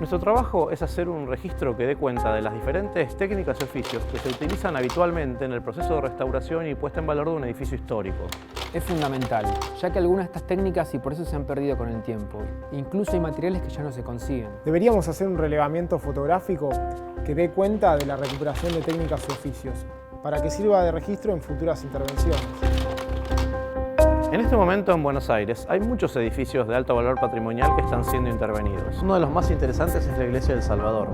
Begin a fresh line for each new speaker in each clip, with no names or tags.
Nuestro trabajo es hacer un registro que dé cuenta de las diferentes técnicas y oficios que se utilizan habitualmente en el proceso de restauración y puesta en valor de un edificio histórico.
Es fundamental, ya que algunas de estas técnicas y por eso se han perdido con el tiempo. Incluso hay materiales que ya no se consiguen.
Deberíamos hacer un relevamiento fotográfico que dé cuenta de la recuperación de técnicas y oficios, para que sirva de registro en futuras intervenciones.
En este momento en Buenos Aires hay muchos edificios de alto valor patrimonial que están siendo intervenidos. Uno de los más interesantes es la Iglesia del Salvador.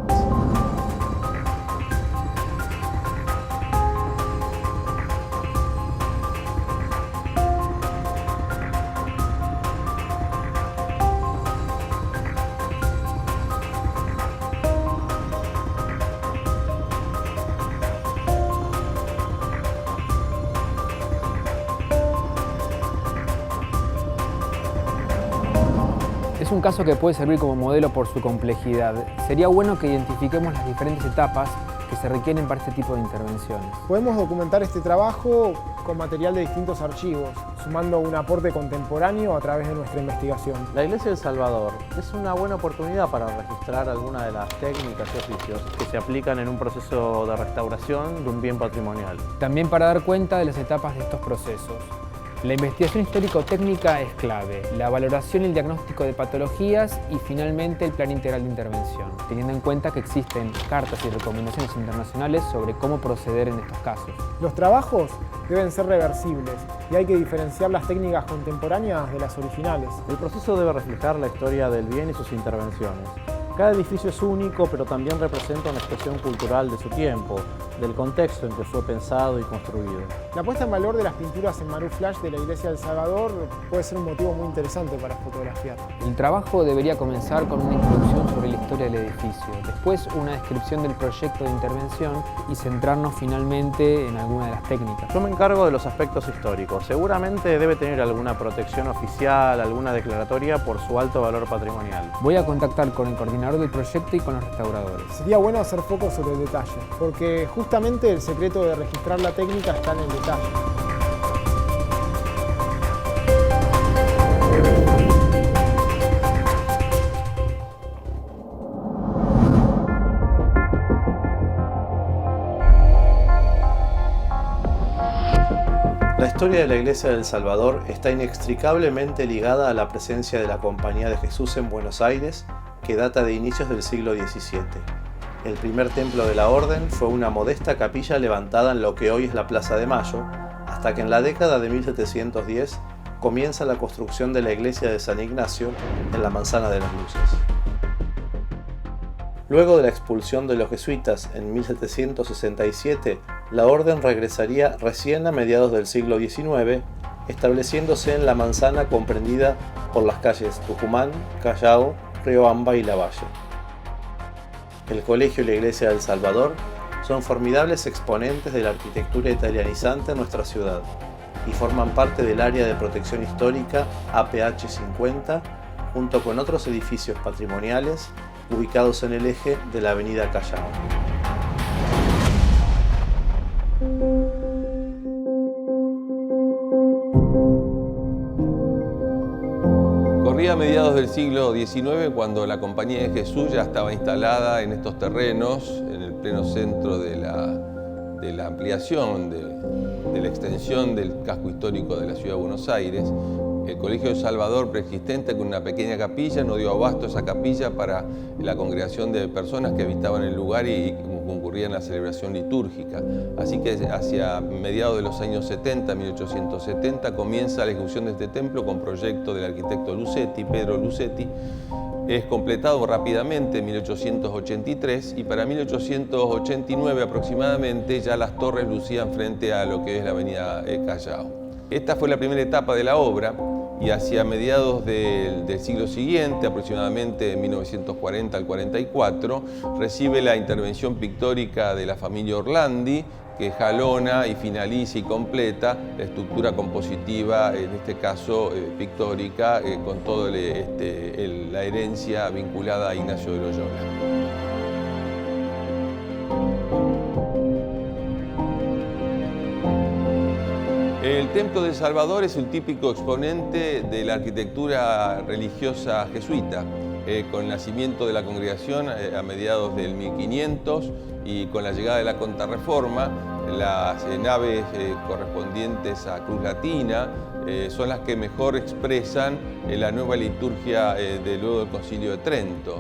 Es un caso que puede servir como modelo por su complejidad. Sería bueno que identifiquemos las diferentes etapas que se requieren para este tipo de intervenciones.
Podemos documentar este trabajo con material de distintos archivos, sumando un aporte contemporáneo a través de nuestra investigación.
La Iglesia del Salvador es una buena oportunidad para registrar algunas de las técnicas y oficios que se aplican en un proceso de restauración de un bien patrimonial.
También para dar cuenta de las etapas de estos procesos. La investigación histórico-técnica es clave, la valoración y el diagnóstico de patologías y finalmente el plan integral de intervención, teniendo en cuenta que existen cartas y recomendaciones internacionales sobre cómo proceder en estos casos.
Los trabajos deben ser reversibles y hay que diferenciar las técnicas contemporáneas de las originales.
El proceso debe reflejar la historia del bien y sus intervenciones. Cada edificio es único, pero también representa una expresión cultural de su tiempo, del contexto en que fue pensado y construido.
La puesta en valor de las pinturas en Marú Flash de la Iglesia del Salvador puede ser un motivo muy interesante para fotografiar.
El trabajo debería comenzar con una introducción sobre la historia del edificio, después una descripción del proyecto de intervención y centrarnos finalmente en alguna de las técnicas.
Yo me encargo de los aspectos históricos. Seguramente debe tener alguna protección oficial, alguna declaratoria por su alto valor patrimonial.
Voy a contactar con el coordinador del proyecto y con los restauradores.
Sería bueno hacer foco sobre el detalle, porque justamente el secreto de registrar la técnica está en el detalle.
La historia de la Iglesia del Salvador está inextricablemente ligada a la presencia de la Compañía de Jesús en Buenos Aires, que data de inicios del siglo XVII. El primer templo de la orden fue una modesta capilla levantada en lo que hoy es la Plaza de Mayo, hasta que en la década de 1710 comienza la construcción de la iglesia de San Ignacio en la Manzana de las Luces. Luego de la expulsión de los jesuitas en 1767, la orden regresaría recién a mediados del siglo XIX, estableciéndose en la manzana comprendida por las calles Tucumán, Callao, Riobamba y Lavalle. El colegio y la Iglesia del Salvador son formidables exponentes de la arquitectura italianizante en nuestra ciudad y forman parte del área de protección histórica APH 50, junto con otros edificios patrimoniales ubicados en el eje de la avenida Callao.
Corría a mediados del siglo XIX cuando la Compañía de Jesús ya estaba instalada en estos terrenos, en el pleno centro de la ampliación, de la extensión del casco histórico de la ciudad de Buenos Aires. El Colegio de Salvador, preexistente con una pequeña capilla, no dio abasto a esa capilla para la congregación de personas que habitaban el lugar y concurrían a la celebración litúrgica. Así que hacia mediados de los años 70, 1870, comienza la ejecución de este templo con proyecto del arquitecto Lucetti, Pedro Lucetti. Es completado rápidamente en 1883 y para 1889 aproximadamente ya las torres lucían frente a lo que es la avenida Callao. Esta fue la primera etapa de la obra y hacia mediados del siglo siguiente, aproximadamente de 1940 al 44, recibe la intervención pictórica de la familia Orlandi, que jalona y finaliza y completa la estructura compositiva, en este caso pictórica, con toda la herencia vinculada a Ignacio de Loyola. El Templo de Salvador es el típico exponente de la arquitectura religiosa jesuita. con el nacimiento de la congregación a mediados del 1500 y con la llegada de la Contrarreforma, las naves correspondientes a Cruz Latina son las que mejor expresan la nueva liturgia de luego del Concilio de Trento,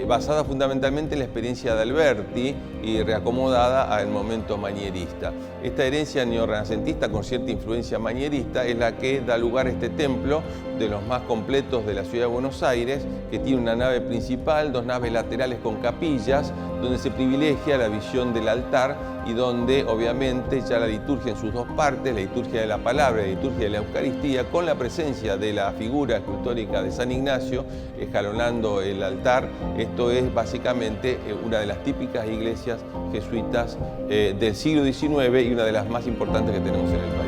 basada fundamentalmente en la experiencia de Alberti y reacomodada al momento manierista. Esta herencia neorrenacentista con cierta influencia manierista es la que da lugar a este templo de los más completos de la ciudad de Buenos Aires, que tiene una nave principal, dos naves laterales con capillas, donde se privilegia la visión del altar y donde obviamente ya la liturgia en sus dos partes, la liturgia de la palabra y la liturgia de la Eucaristía, con la presencia de la figura escultórica de San Ignacio escalonando el altar. Esto es básicamente una de las típicas iglesias jesuitas del siglo XIX y una de las más importantes que tenemos en el país.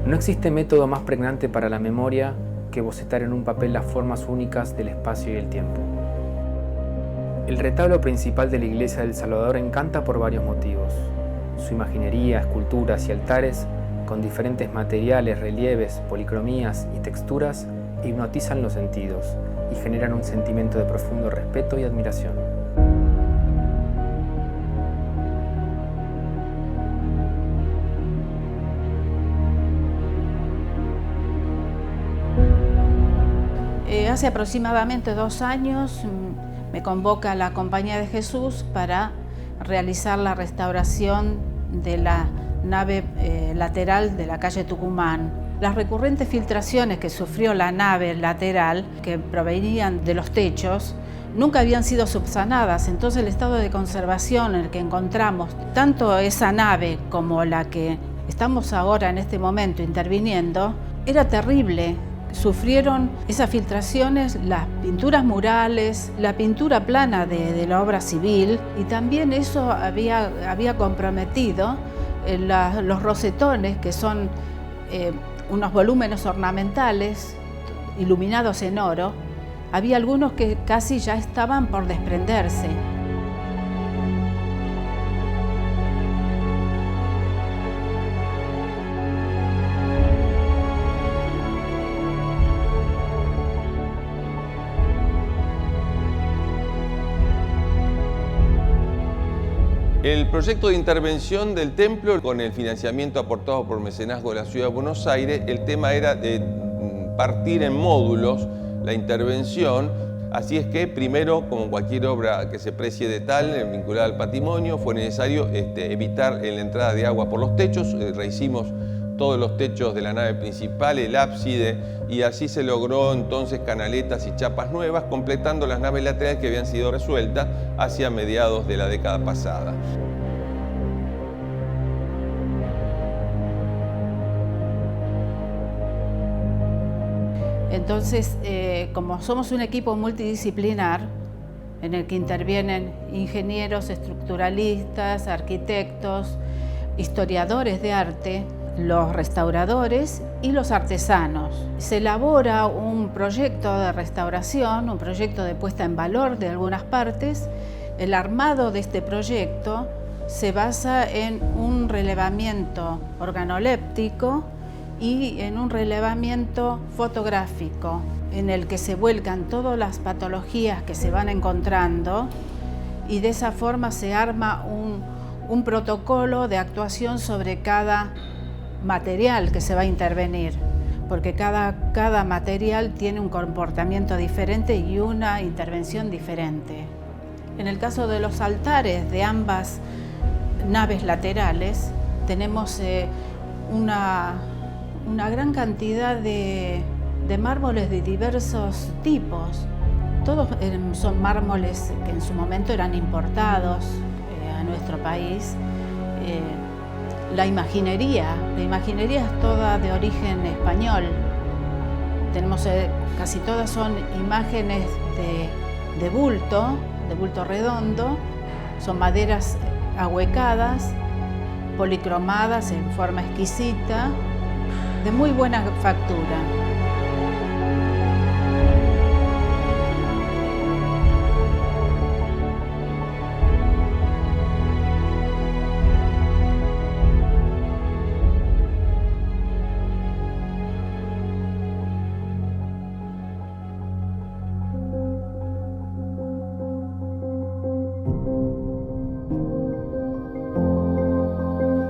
No existe método más pregnante para la memoria que bocetar en un papel las formas únicas del espacio y el tiempo. El retablo principal de la Iglesia del Salvador encanta por varios motivos. Su imaginería, esculturas y altares, con diferentes materiales, relieves, policromías y texturas, hipnotizan los sentidos y generan un sentimiento de profundo respeto y admiración.
Hace aproximadamente 2 años me convoca la Compañía de Jesús para realizar la restauración de la nave lateral de la calle Tucumán. Las recurrentes filtraciones que sufrió la nave lateral, que provenían de los techos, nunca habían sido subsanadas, entonces el estado de conservación en el que encontramos tanto esa nave como la que estamos ahora en este momento interviniendo, era terrible. Sufrieron esas filtraciones las pinturas murales, la pintura plana de la obra civil, y también eso había comprometido los rosetones, que son unos volúmenes ornamentales iluminados en oro. Había algunos que casi ya estaban por desprenderse.
El proyecto de intervención del templo, con el financiamiento aportado por mecenazgo de la Ciudad de Buenos Aires, el tema era de partir en módulos la intervención. Así es que primero, como cualquier obra que se precie de tal, vinculada al patrimonio, fue necesario evitar la entrada de agua por los techos. Rehicimos todos los techos de la nave principal, el ábside, y así se logró entonces canaletas y chapas nuevas, completando las naves laterales que habían sido resueltas hacia mediados de la década pasada.
Entonces, como somos un equipo multidisciplinar, en el que intervienen ingenieros, estructuralistas, arquitectos, historiadores de arte, los restauradores y los artesanos. Se elabora un proyecto de restauración, un proyecto de puesta en valor de algunas partes. El armado de este proyecto se basa en un relevamiento organoléptico y en un relevamiento fotográfico, en el que se vuelcan todas las patologías que se van encontrando, y de esa forma se arma un protocolo de actuación sobre cada material que se va a intervenir, porque cada material tiene un comportamiento diferente y una intervención diferente. En el caso de los altares de ambas naves laterales, tenemos una gran cantidad de mármoles de diversos tipos. Todos son mármoles que en su momento eran importados a nuestro país. la imaginería. La imaginería es toda de origen español. Tenemos, casi todas son imágenes de bulto redondo, son maderas ahuecadas, policromadas en forma exquisita, de muy buena factura.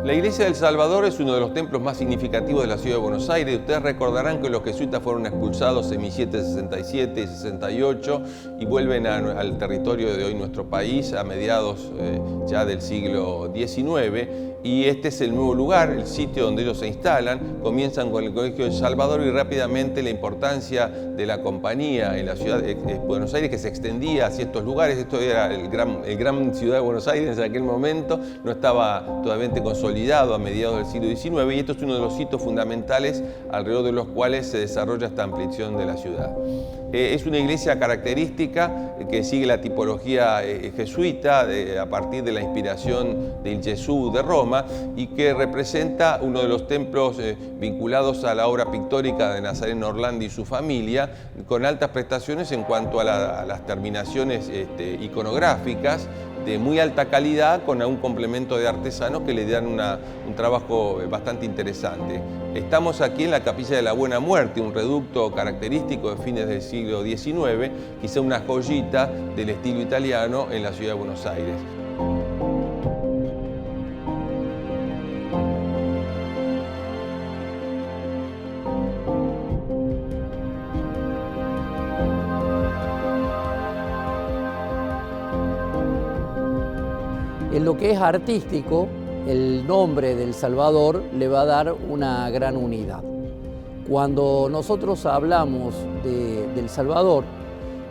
La Iglesia del Salvador es uno de los templos más significativos de la ciudad de Buenos Aires. Ustedes recordarán que los jesuitas fueron expulsados en 1767 y 68 y vuelven al territorio de hoy nuestro país a mediados ya del siglo XIX. Y este es el nuevo lugar, el sitio donde ellos se instalan. Comienzan con el Colegio del Salvador y rápidamente la importancia de la compañía en la ciudad de Buenos Aires, que se extendía hacia estos lugares. Esto era el gran ciudad de Buenos Aires en aquel momento, no estaba totalmente consolidado a mediados del siglo XIX, y esto es uno de los hitos fundamentales alrededor de los cuales se desarrolla esta ampliación de la ciudad. Es una iglesia característica que sigue la tipología jesuita a partir de la inspiración del Jesús de Roma, y que representa uno de los templos vinculados a la obra pictórica de Nazareno Orlandi y su familia, con altas prestaciones en cuanto a las terminaciones iconográficas de muy alta calidad, con un complemento de artesanos que le dan un trabajo bastante interesante. Estamos aquí en la Capilla de la Buena Muerte, un reducto característico de fines del siglo XIX, quizá una joyita del estilo italiano en la ciudad de Buenos Aires.
En lo que es artístico, el nombre del Salvador le va a dar una gran unidad. Cuando nosotros hablamos del Salvador,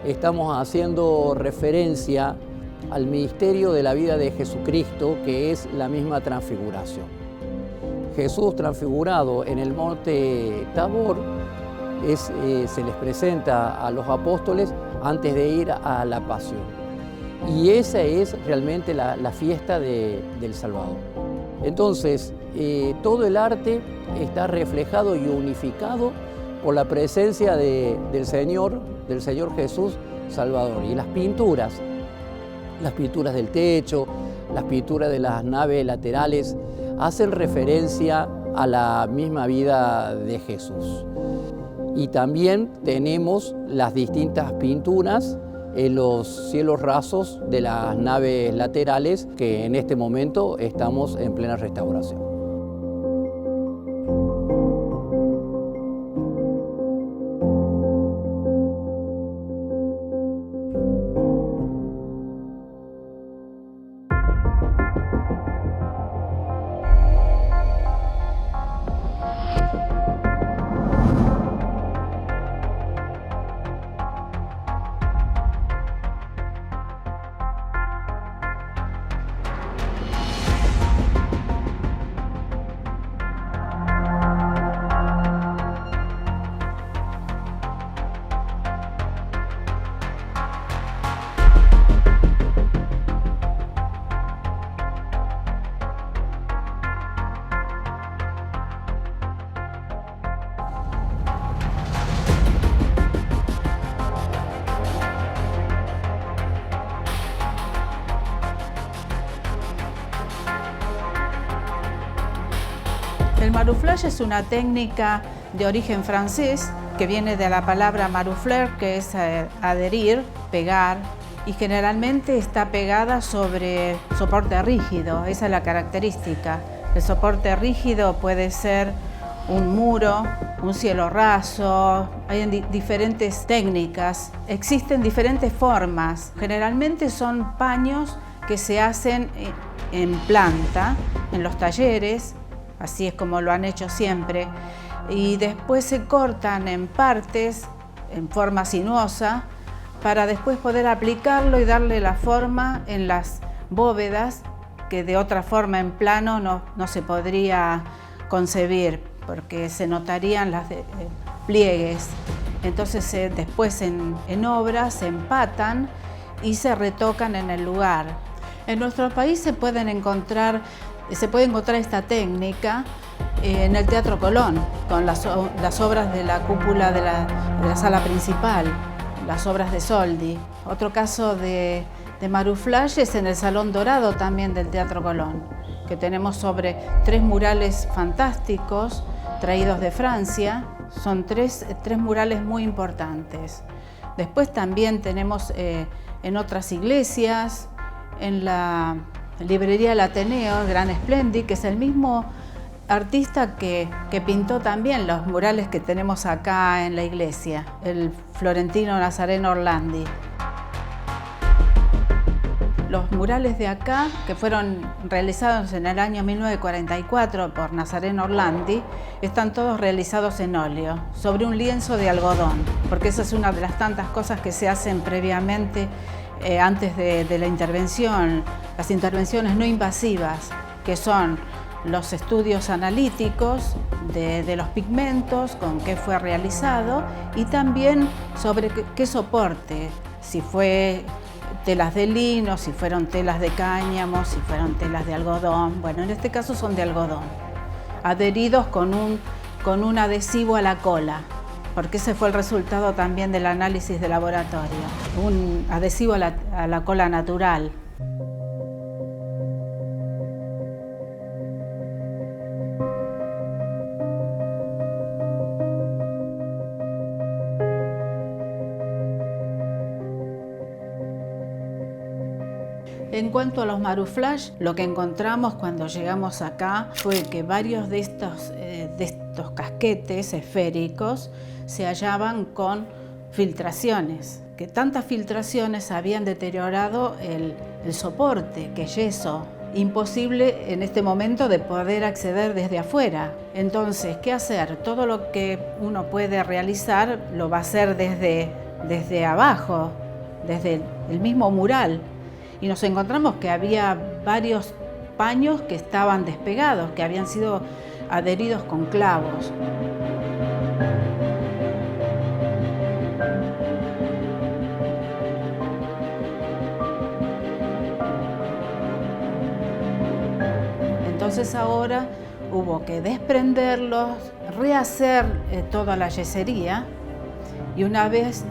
estamos haciendo referencia al misterio de la vida de Jesucristo, que es la misma transfiguración. Jesús transfigurado en el monte Tabor se les presenta a los apóstoles antes de ir a la pasión. Y esa es realmente la fiesta del Salvador. Entonces, todo el arte está reflejado y unificado por la presencia del Señor Jesús Salvador. Y las pinturas del techo, las pinturas de las naves laterales, hacen referencia a la misma vida de Jesús. Y también tenemos las distintas pinturas en los cielos rasos de las naves laterales, que en este momento estamos en plena restauración.
El marouflage es una técnica de origen francés que viene de la palabra maroufler, que es adherir, pegar, y generalmente está pegada sobre soporte rígido. Esa es la característica. El soporte rígido puede ser un muro, un cielo raso, hay diferentes técnicas, existen diferentes formas. Generalmente son paños que se hacen en planta, en los talleres, así es como lo han hecho siempre, y después se cortan en partes, en forma sinuosa, para después poder aplicarlo y darle la forma en las bóvedas que de otra forma en plano no se podría concebir, porque se notarían las pliegues. Entonces después en obra se empatan y se retocan en el lugar. En nuestro país se puede encontrar esta técnica en el Teatro Colón, con las obras de la cúpula de la sala principal, las obras de Soldi. Otro caso de Maruflage es en el Salón Dorado también del Teatro Colón, que tenemos sobre 3 murales fantásticos traídos de Francia. Son tres murales muy importantes. Después también tenemos en otras iglesias, en la librería del Ateneo, Gran Splendi, que es el mismo artista que pintó también los murales que tenemos acá en la iglesia, el florentino Nazareno Orlandi. Los murales de acá, que fueron realizados en el año 1944 por Nazareno Orlandi, están todos realizados en óleo, sobre un lienzo de algodón, porque esa es una de las tantas cosas que se hacen previamente, antes de la intervención, las intervenciones no invasivas, que son los estudios analíticos de los pigmentos, con qué fue realizado, y también sobre qué soporte, si fue telas de lino, si fueron telas de cáñamo, si fueron telas de algodón. Bueno, en este caso son de algodón, adheridos con un adhesivo a la cola, porque ese fue el resultado también del análisis de laboratorio, un adhesivo a la cola natural. En cuanto a los Maruflage, lo que encontramos cuando llegamos acá fue que varios de estos casquetes esféricos se hallaban con filtraciones, que tantas filtraciones habían deteriorado el soporte, que es yeso, imposible en este momento de poder acceder desde afuera. Entonces, ¿qué hacer? Todo lo que uno puede realizar lo va a hacer desde abajo, desde el mismo mural. Y nos encontramos que había varios paños que estaban despegados, que habían sido adheridos con clavos. Entonces ahora hubo que desprenderlos, rehacer toda la yesería, y una vez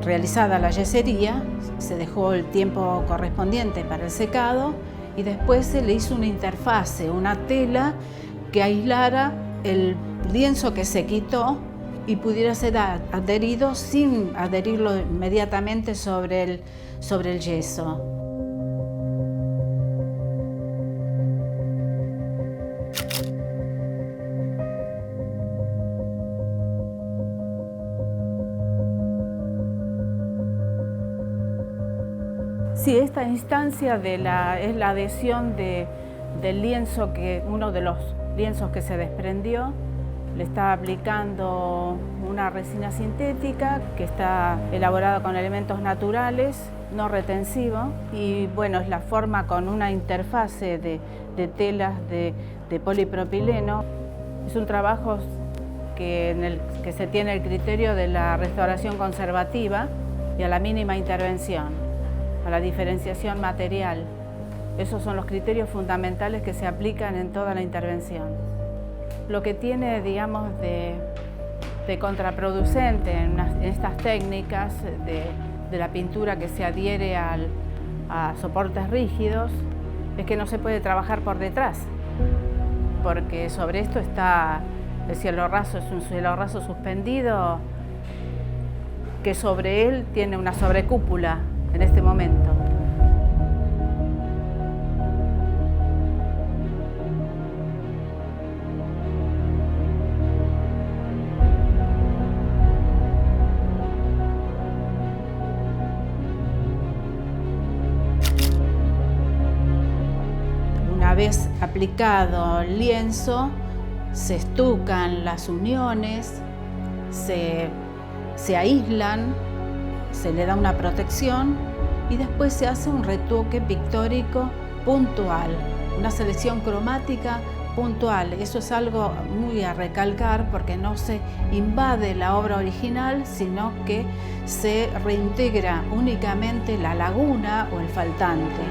realizada la yesería, se dejó el tiempo correspondiente para el secado y después se le hizo una interfase, una tela que aislara el lienzo que se quitó y pudiera ser adherido sin adherirlo inmediatamente sobre el yeso. Sí, esta instancia es la adhesión del lienzo, uno de los lienzos que se desprendió. Le está aplicando una resina sintética que está elaborada con elementos naturales, no retensivo, y bueno, es la forma con una interfase de telas de polipropileno. Es un trabajo en el que se tiene el criterio de la restauración conservativa y a la mínima intervención, a la diferenciación material. Esos son los criterios fundamentales que se aplican en toda la intervención. Lo que tiene, digamos, de contraproducente en estas técnicas de la pintura que se adhiere a soportes rígidos es que no se puede trabajar por detrás, porque sobre esto está el cielo raso, es un cielo raso suspendido que sobre él tiene una sobrecúpula en este momento. Una vez aplicado el lienzo, se estucan las uniones, se aíslan, se le da una protección y después se hace un retoque pictórico puntual, una selección cromática puntual. Eso es algo muy a recalcar porque no se invade la obra original, sino que se reintegra únicamente la laguna o el faltante.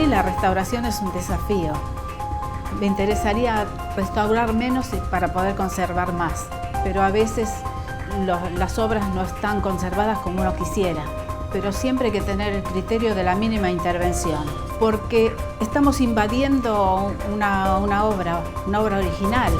La restauración es un desafío. Me interesaría restaurar menos para poder conservar más, pero a veces las obras no están conservadas como uno quisiera. Pero siempre hay que tener el criterio de la mínima intervención, porque estamos invadiendo una obra original.